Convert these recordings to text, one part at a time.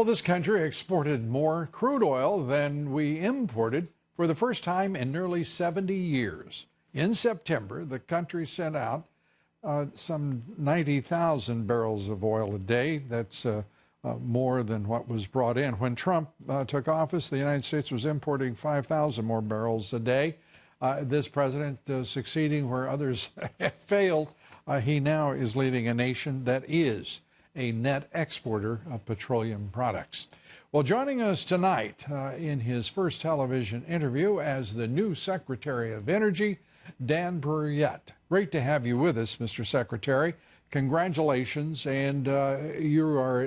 Well, this country exported more crude oil than we imported for the first time in nearly 70 years. In September, the country sent out some 90,000 barrels of oil a day. That's more than what was brought in. When Trump took office, the United States was importing 5,000 more barrels a day. This president succeeding where others have failed. He now is leading a nation that is a net exporter of petroleum products. Well, joining us tonight in his first television interview as the new Secretary of Energy, Dan Brouillette. Great to have you with us, Mr. Secretary. Congratulations, and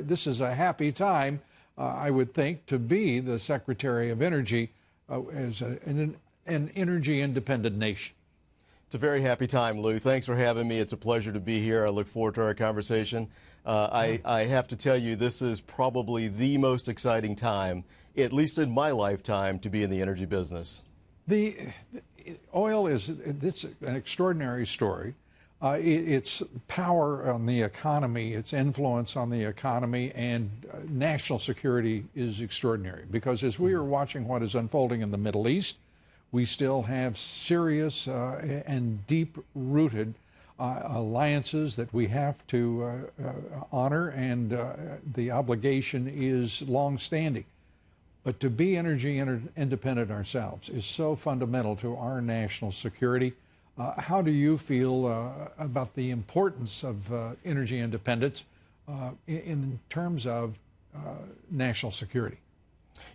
this is a happy time, I would think, to be the Secretary of Energy as an energy-independent nation. It's a very happy time, Lou. Thanks for having me. It's a pleasure to be here. I look forward to our conversation. I have to tell you, this is probably the most exciting time, at least in my lifetime, to be in the energy business. The oil it's an extraordinary story. Its power on the economy, its influence on the economy, and national security is extraordinary. Because as we are watching what is unfolding in the Middle East, we still have serious and deep-rooted alliances that we have to honor, and the obligation is long-standing. But to be energy independent ourselves is so fundamental to our national security. How do you feel about the importance of energy independence in terms of national security?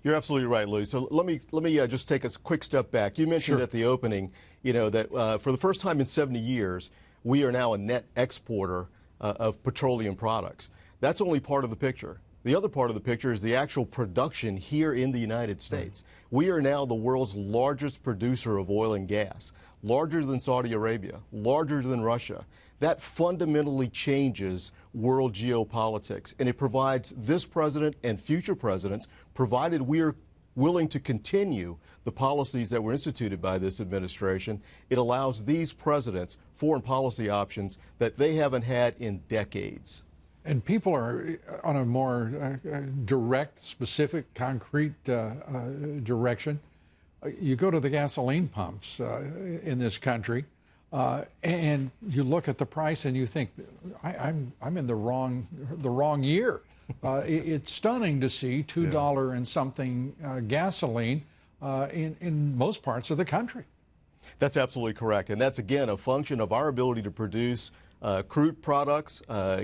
You're absolutely right, Lou. So let me just take a quick step back. You mentioned Sure. at the opening, that for the first time in 70 years, we are now a net exporter of petroleum products. That's only part of the picture. The other part of the picture is the actual production here in the United States. We are now the world's largest producer of oil and gas, larger than Saudi Arabia, larger than Russia. That fundamentally changes world geopolitics, and it provides this president and future presidents, provided we are willing to continue the policies that were instituted by this administration, it allows these presidents foreign policy options that they haven't had in decades. And people are on a more direct, specific, concrete direction. You go to the gasoline pumps in this country, and you look at the price, and you think, I'm in the wrong year. It's stunning to see $2 and something gasoline in most parts of the country. That's absolutely correct, and that's again a function of our ability to produce crude products,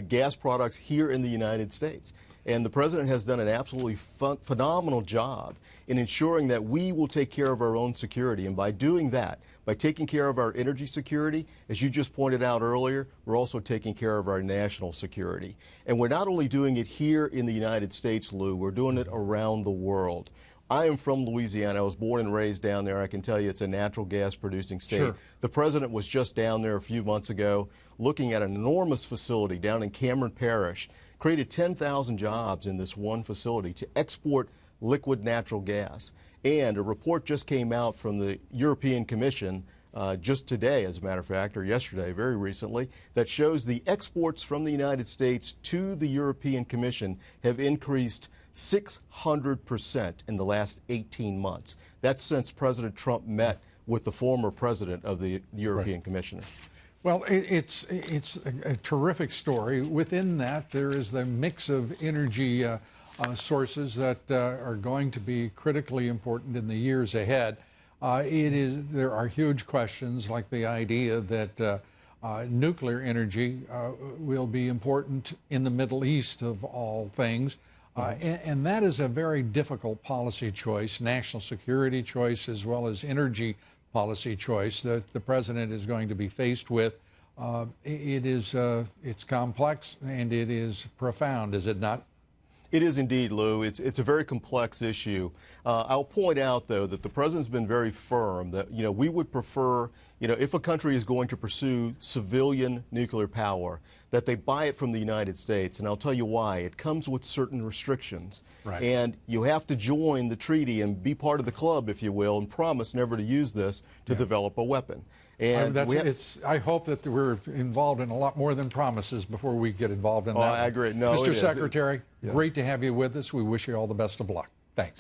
gas products here in the United States. And the president has done an absolutely phenomenal job in ensuring that we will take care of our own security. And by doing that, by taking care of our energy security, as you just pointed out earlier, we're also taking care of our national security. And we're not only doing it here in the United States, Lou, we're doing it around the world. I am from Louisiana. I was born and raised down there. I can tell you it's a natural gas producing state. Sure. The president was just down there a few months ago looking at an enormous facility down in Cameron Parish, created 10,000 jobs in this one facility to export liquid natural gas. And a report just came out from the European Commission just today, as a matter of fact, or yesterday, very recently, that shows the exports from the United States to the European Commission have increased 600% in the last 18 months. That's since President Trump met with the former president of the European Commission. Well, it's a terrific story. Within that, there is the mix of energy sources that are going to be critically important in the years ahead. There are huge questions like the idea that nuclear energy will be important in the Middle East of all things. And that is a very difficult policy choice, national security choice, as well as energy policy choice that the president is going to be faced with. It's complex and it is profound, is it not? It is indeed, Lou. It's a very complex issue. I'll point out, though, that the president's been very firm that, we would prefer, if a country is going to pursue civilian nuclear power, that they buy it from the United States. And I'll tell you why. It comes with certain restrictions. Right. And you have to join the treaty and be part of the club, if you will, and promise never to use this to develop a weapon. And I hope that we're involved in a lot more than promises before we get involved in that. I agree. No, Mr. it is. Secretary, great to have you with us. We wish you all the best of luck. Thanks.